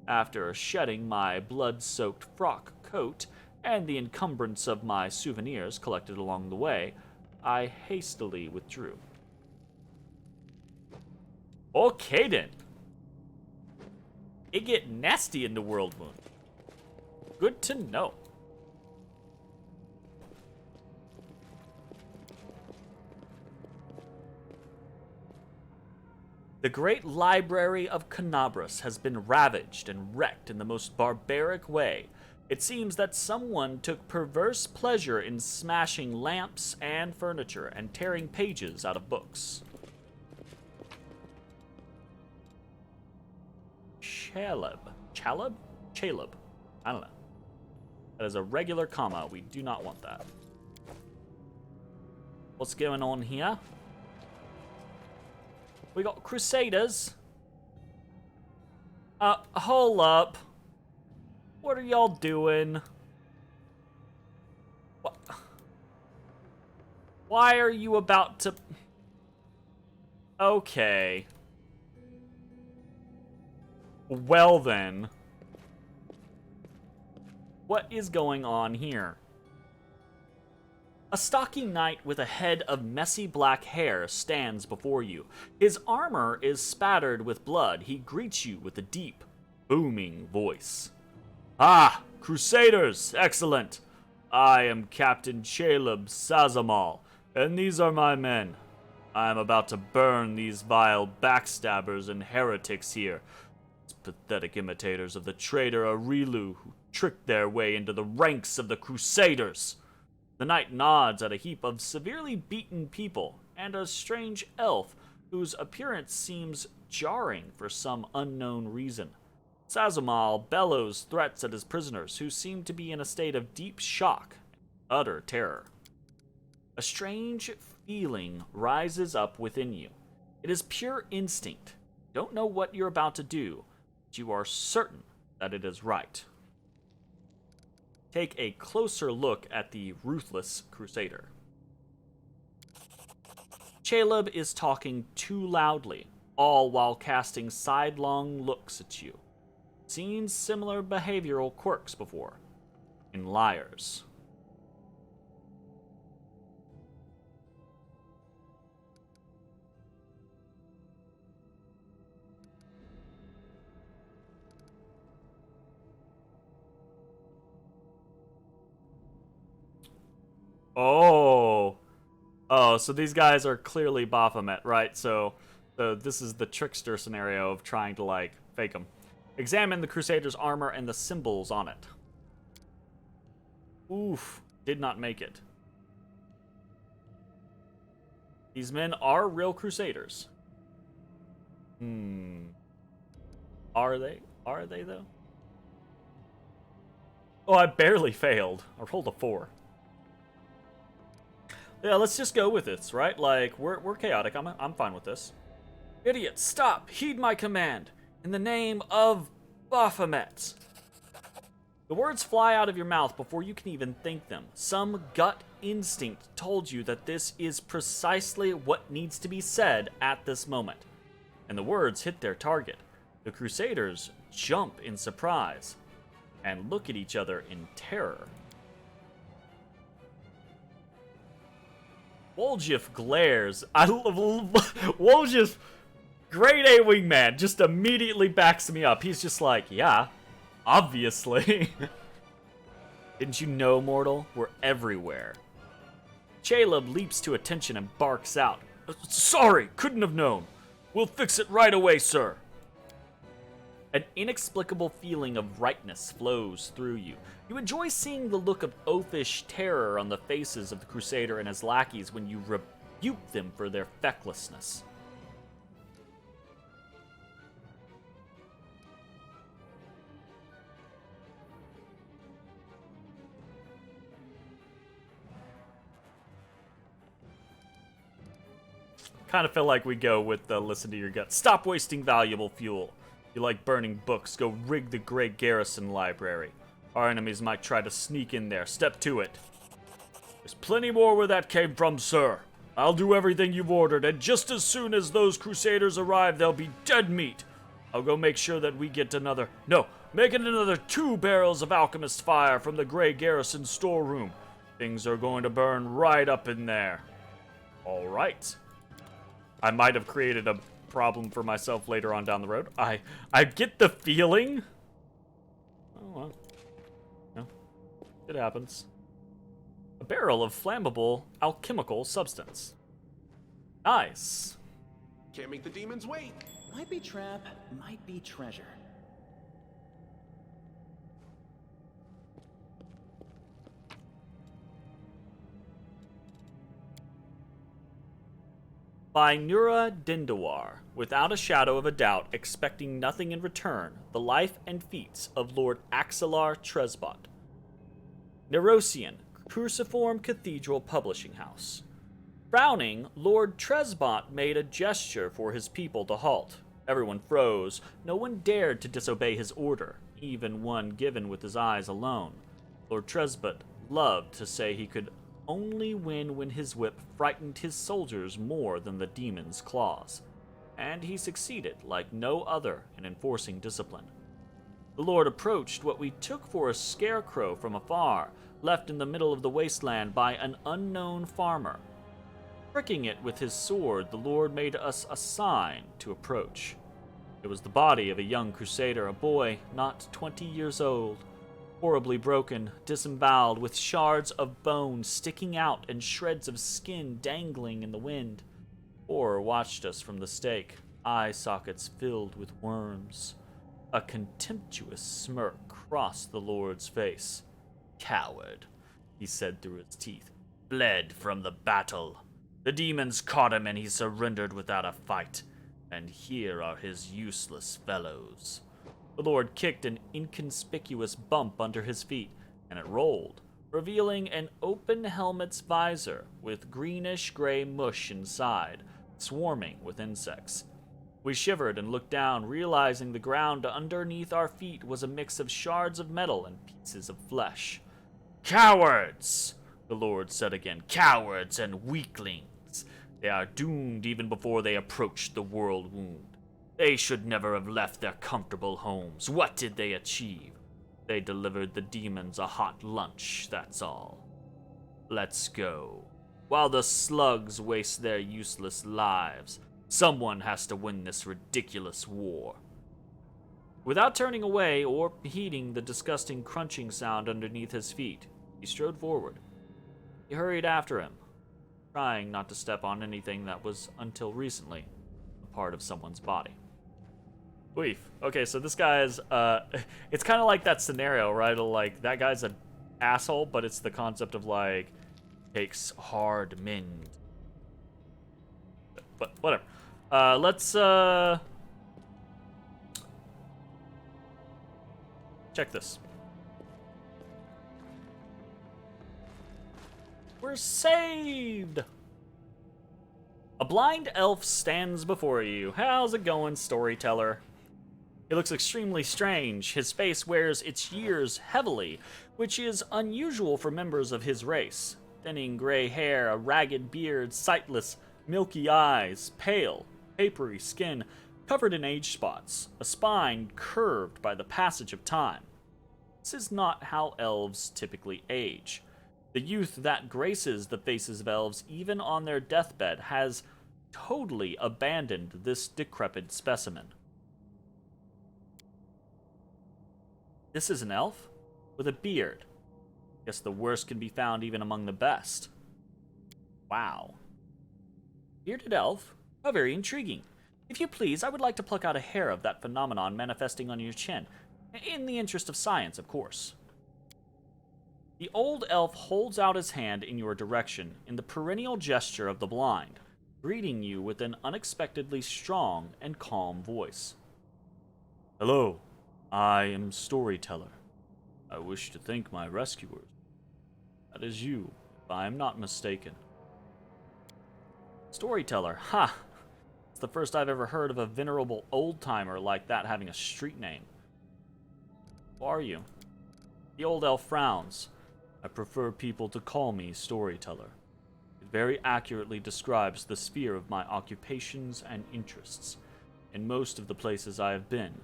A: After shedding my blood-soaked frock coat and the encumbrance of my souvenirs collected along the way, I hastily withdrew. Okay then. It get nasty in the World Wound. Good to know. The great library of Canabras has been ravaged and wrecked in the most barbaric way. It seems that someone took perverse pleasure in smashing lamps and furniture and tearing pages out of books. Chaleb? Chaleb? I don't know. That is a regular comma. We do not want that. What's going on here? We got Crusaders. Hold up. What are y'all doing? What? Why are you about to... Okay. Well then. What is going on here? A stocky knight with a head of messy black hair stands before you. His armor is spattered with blood. He greets you with a deep, booming voice. Ah, Crusaders! Excellent! I am Captain Caleb Sazamal, and these are my men. I am about to burn these vile backstabbers and heretics here. These pathetic imitators of the traitor Arilu who tricked their way into the ranks of the Crusaders. The knight nods at a heap of severely beaten people and a strange elf whose appearance seems jarring for some unknown reason. Sazamal bellows threats at his prisoners, who seem to be in a state of deep shock and utter terror. A strange feeling rises up within you. It is pure instinct. You don't know what you're about to do, but you are certain that it is right. Take a closer look at the ruthless Crusader. Caleb is talking too loudly, all while casting sidelong looks at you. Seen similar behavioral quirks before. In liars. Oh, so these guys are clearly Baphomet, right? So this is the trickster scenario of trying to, like, fake them. Examine the Crusader's armor and the symbols on it. Oof, did not make it. These men are real Crusaders. Are they? Are they, though? Oh, I barely failed. I rolled a 4. Yeah, let's just go with this, right? Like, we're chaotic. I'm fine with this. Idiot, stop! Heed my command! In the name of Baphomet! The words fly out of your mouth before you can even think them. Some gut instinct told you that this is precisely what needs to be said at this moment. And the words hit their target. The Crusaders jump in surprise and look at each other in terror. Woljif glares. I love Woljif. Grade A wingman just immediately backs me up. He's just like, yeah, obviously. Didn't you know, mortal? We're everywhere. Caleb leaps to attention and barks out. Sorry, couldn't have known. We'll fix it right away, sir. An inexplicable feeling of rightness flows through you. You enjoy seeing the look of oafish terror on the faces of the Crusader and his lackeys when you rebuke them for their fecklessness. Kind of feel like we go with the listen to your gut. Stop wasting valuable fuel. You like burning books, go rig the Great Garrison Library. Our enemies might try to sneak in there. Step to it. There's plenty more where that came from, sir. I'll do everything you've ordered, and just as soon as those Crusaders arrive, they'll be dead meat. I'll go make sure that we get make it another 2 barrels of alchemist fire from the Grey Garrison storeroom. Things are going to burn right up in there. All right. I might have created a problem for myself later on down the road. I get the feeling. Oh well. No. It happens. A barrel of flammable alchemical substance. Nice.
I: Can't make the demons wait.
D: Might be trap, might be treasure.
A: By Nura Dindawar, without a shadow of a doubt, expecting nothing in return, the life and feats of Lord Axelar Tresbot. Nerosian, Cruciform Cathedral Publishing House. Frowning, Lord Tresbot made a gesture for his people to halt. Everyone froze. No one dared to disobey his order, even one given with his eyes alone. Lord Tresbot loved to say he could only win when his whip frightened his soldiers more than the demon's claws. And he succeeded like no other in enforcing discipline. The Lord approached what we took for a scarecrow from afar, left in the middle of the wasteland by an unknown farmer. Pricking it with his sword, the Lord made us a sign to approach. It was the body of a young crusader, a boy not 20 years old. Horribly broken, disemboweled, with shards of bone sticking out and shreds of skin dangling in the wind. Horror watched us from the stake, eye sockets filled with worms. A contemptuous smirk crossed the Lord's face. Coward, he said through his teeth, fled from the battle. The demons caught him and he surrendered without a fight. And here are his useless fellows. The Lord kicked an inconspicuous bump under his feet, and it rolled, revealing an open helmet's visor with greenish-gray mush inside, swarming with insects. We shivered and looked down, realizing the ground underneath our feet was a mix of shards of metal and pieces of flesh. Cowards! The Lord said again. Cowards and weaklings. They are doomed even before they approach the world wound. They should never have left their comfortable homes. What did they achieve? They delivered the demons a hot lunch, that's all. Let's go. While the slugs waste their useless lives, someone has to win this ridiculous war. Without turning away or heeding the disgusting crunching sound underneath his feet, he strode forward. He hurried after him, trying not to step on anything that was, until recently, a part of someone's body. Weef. Okay, so this guy is, it's kind of like that scenario, right? Like, that guy's an asshole, but it's the concept of, like, takes hard mend. But, whatever. Let's, check this. We're saved! A blind elf stands before you. How's it going, storyteller? He looks extremely strange. His face wears its years heavily, which is unusual for members of his race. Thinning gray hair, a ragged beard, sightless, milky eyes, pale, papery skin, covered in age spots, a spine curved by the passage of time. This is not how elves typically age. The youth that graces the faces of elves, even on their deathbed, has totally abandoned this decrepit specimen. This is an elf with a beard. Guess the worst can be found even among the best. Wow. Bearded elf? How very intriguing. If you please, I would like to pluck out a hair of that phenomenon manifesting on your chin. In the interest of science, of course. The old elf holds out his hand in your direction in the perennial gesture of the blind, greeting you with an unexpectedly strong and calm voice. Hello, I am Storyteller. I wish to thank my rescuers. That is you, if I am not mistaken. Storyteller, ha! It's the first I've ever heard of a venerable old-timer like that having a street name. Who are you? The old elf frowns. I prefer people to call me Storyteller. It very accurately describes the sphere of my occupations and interests. In most of the places I have been,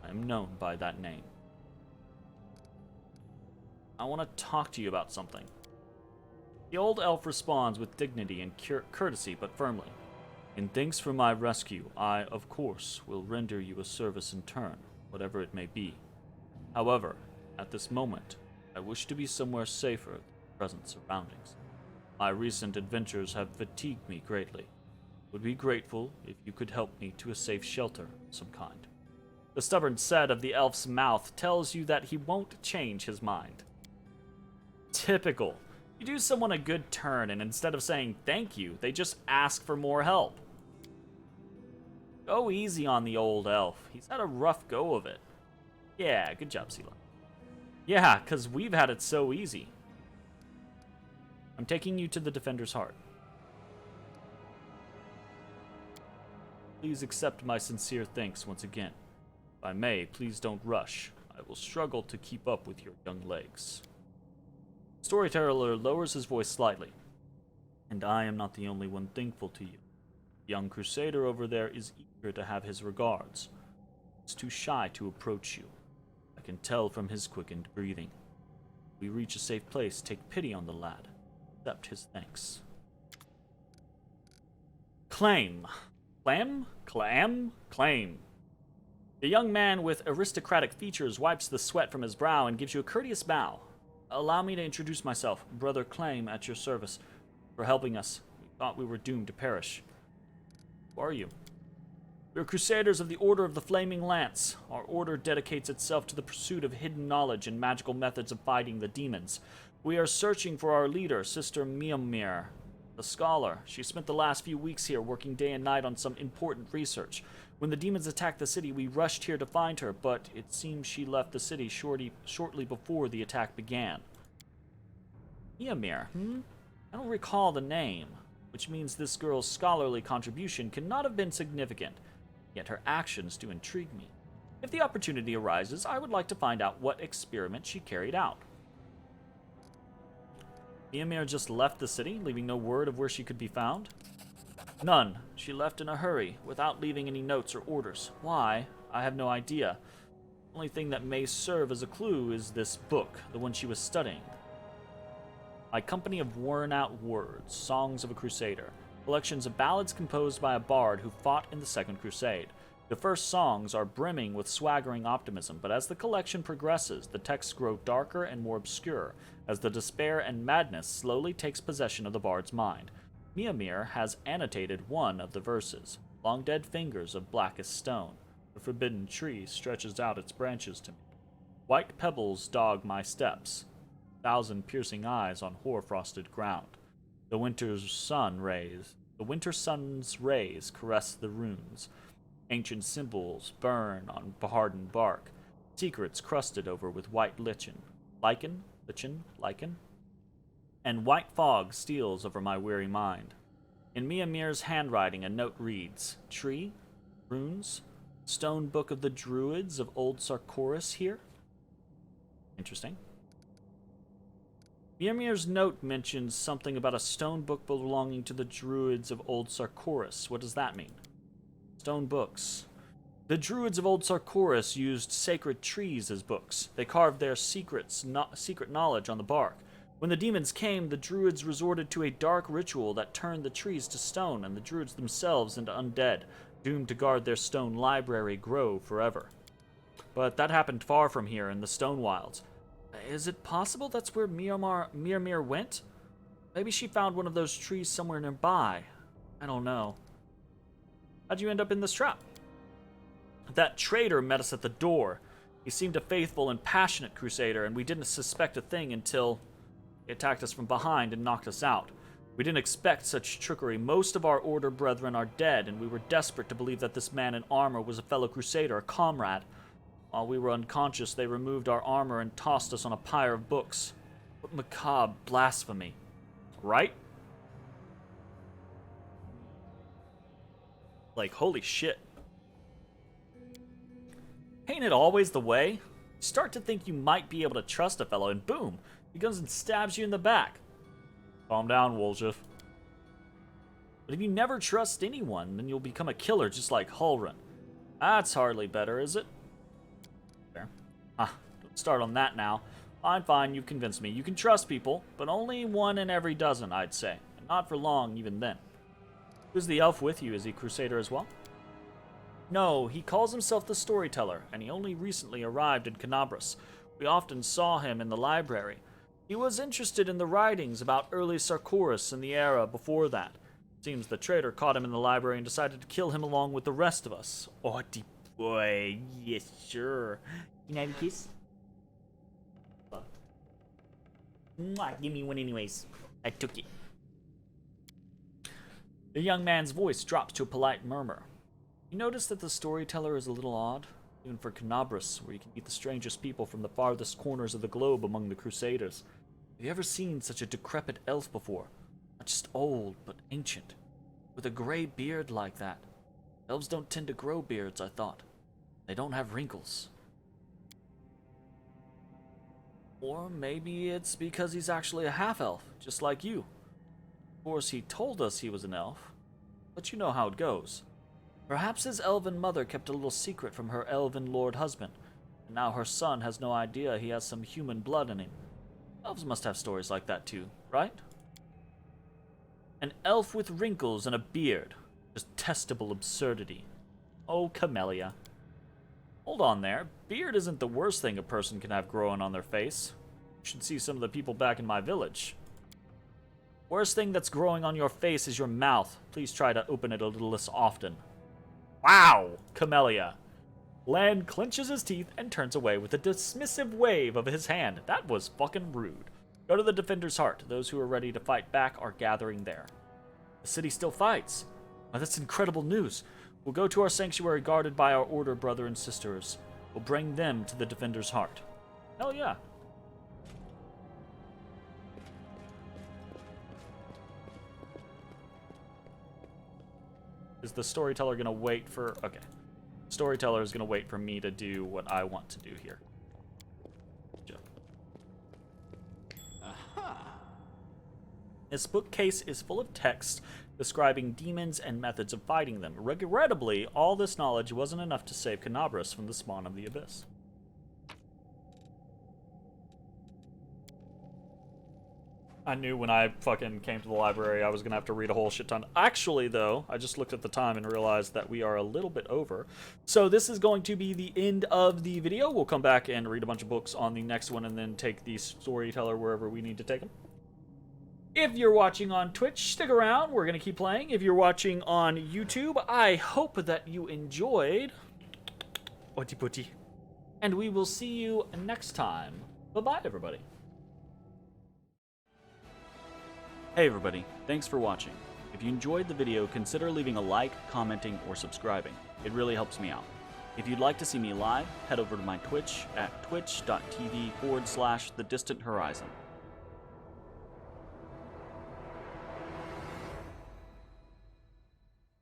A: I am known by that name. I want to talk to you about something. The old elf responds with dignity and courtesy, but firmly. In thanks for my rescue, I, of course, will render you a service in turn, whatever it may be. However, at this moment, I wish to be somewhere safer than present surroundings. My recent adventures have fatigued me greatly. Would be grateful if you could help me to a safe shelter of some kind. The stubborn set of the elf's mouth tells you that he won't change his mind. Typical. You do someone a good turn, and instead of saying thank you, they just ask for more help. Go easy on the old elf. He's had a rough go of it. Yeah, good job, Sela. Yeah, 'cause we've had it so easy. I'm taking you to the Defender's Heart. Please accept my sincere thanks once again. If I may, please don't rush. I will struggle to keep up with your young legs. Storyteller lowers his voice slightly. And I am not the only one thankful to you. The young crusader over there is eager to have his regards. He's too shy to approach you. I can tell from his quickened breathing. If we reach a safe place, take pity on the lad. Accept his thanks. Claim. Claim. The young man with aristocratic features wipes the sweat from his brow and gives you a courteous bow. Allow me to introduce myself, Brother Claim, at your service. For helping us. We thought we were doomed to perish. Who are you? We are Crusaders of the Order of the Flaming Lance. Our order dedicates itself to the pursuit of hidden knowledge and magical methods of fighting the demons. We are searching for our leader, Sister Mjolnir, the scholar. She spent the last few weeks here working day and night on some important research. When the demons attacked the city, we rushed here to find her, but it seems she left the city shortly before the attack began. Mjolnir, I don't recall the name, which means this girl's scholarly contribution cannot have been significant. Yet her actions do intrigue me. If the opportunity arises, I would like to find out what experiment she carried out. Mjolnir just left the city, leaving no word of where she could be found. None. She left in a hurry, without leaving any notes or orders. Why? I have no idea. The only thing that may serve as a clue is this book, the one she was studying. My Company of Worn-Out Words, Songs of a Crusader. Collections of ballads composed by a bard who fought in the Second Crusade. The first songs are brimming with swaggering optimism, but as the collection progresses, the texts grow darker and more obscure, as the despair and madness slowly takes possession of the bard's mind. Miamir has annotated one of the verses. Long dead fingers of blackest stone. The forbidden tree stretches out its branches to me. White pebbles dog my steps. 1,000 piercing eyes on hoar-frosted ground. The winter sun's rays caress the runes. Ancient symbols burn on hardened bark. Secrets crusted over with white lichen. Lichen? And white fog steals over my weary mind. In Miamir's handwriting, a note reads, Tree? Runes? Stone Book of the Druids of Old Sarkoris here? Interesting. Miamir's note mentions something about a stone book belonging to the Druids of Old Sarkoris. What does that mean? Stone books. The Druids of Old Sarkoris used sacred trees as books. They carved their secret knowledge on the bark. When the demons came, the Druids resorted to a dark ritual that turned the trees to stone and the Druids themselves into undead, doomed to guard their stone library grove forever. But that happened far from here in the Stone Wilds. Is it possible that's where Miamir went? Maybe she found one of those trees somewhere nearby. I don't know. How'd you end up in this trap? That traitor met us at the door. He seemed a faithful and passionate crusader, and we didn't suspect a thing until he attacked us from behind and knocked us out. We didn't expect such trickery. Most of our order brethren are dead, and we were desperate to believe that this man in armor was a fellow crusader, a comrade. While we were unconscious, they removed our armor and tossed us on a pyre of books. What macabre blasphemy. Right? Like, holy shit. Ain't it always the way? You start to think you might be able to trust a fellow, and boom, he goes and stabs you in the back. Calm down, Woljeff. But if you never trust anyone, then you'll become a killer just like Hulrun. That's hardly better, is it? There. Don't start on that now. Fine, you've convinced me. You can trust people, but only one in every dozen, I'd say. And not for long, even then. Who's the elf with you? Is he Crusader as well? No, he calls himself the Storyteller, and he only recently arrived in Canabras. We often saw him in the library. He was interested in the writings about early Sarkoris and the era before that. Seems the traitor caught him in the library and decided to kill him along with the rest of us. Oh, deep boy. Yes, sure. Can I have a kiss? Mwah, give me one anyways. I took it. The young man's voice drops to a polite murmur. You notice that the Storyteller is a little odd? Even for Canabras, where you can meet the strangest people from the farthest corners of the globe among the Crusaders. Have you ever seen such a decrepit elf before? Not just old, but ancient. With a gray beard like that. Elves don't tend to grow beards, I thought. They don't have wrinkles. Or maybe it's because he's actually a half-elf, just like you. Of course, he told us he was an elf, but you know how it goes. Perhaps his elven mother kept a little secret from her elven lord husband, and now her son has no idea he has some human blood in him. Elves must have stories like that too, right? An elf with wrinkles and a beard. Detestable absurdity. Oh, Camellia. Hold on there. Beard isn't the worst thing a person can have growing on their face. You should see some of the people back in my village. Worst thing that's growing on your face is your mouth. Please try to open it a little less often. Wow, Camellia. Lan clenches his teeth and turns away with a dismissive wave of his hand. That was fucking rude. Go to the Defender's Heart. Those who are ready to fight back are gathering there. The city still fights. Now, that's incredible news. We'll go to our sanctuary guarded by our order brother and sisters. We'll bring them to the Defender's Heart. Hell yeah. Is the Storyteller gonna wait for... Okay. Storyteller is gonna wait for me to do what I want to do here. Aha. This bookcase is full of text describing demons and methods of fighting them. Regrettably, all this knowledge wasn't enough to save Canabras from the spawn of the Abyss. I knew when I fucking came to the library I was going to have to read a whole shit ton. Actually, though, I just looked at the time and realized that we are a little bit over. So this is going to be the end of the video. We'll come back and read a bunch of books on the next one and then take the storyteller wherever we need to take him. If you're watching on Twitch, stick around. We're going to keep playing. If you're watching on YouTube, I hope that you enjoyed. Oti poti. And we will see you next time. Bye-bye, everybody. Hey everybody, thanks for watching. If you enjoyed the video, consider leaving a like, commenting, or subscribing. It really helps me out. If you'd like to see me live, head over to my Twitch at twitch.tv/thedistanthorizon.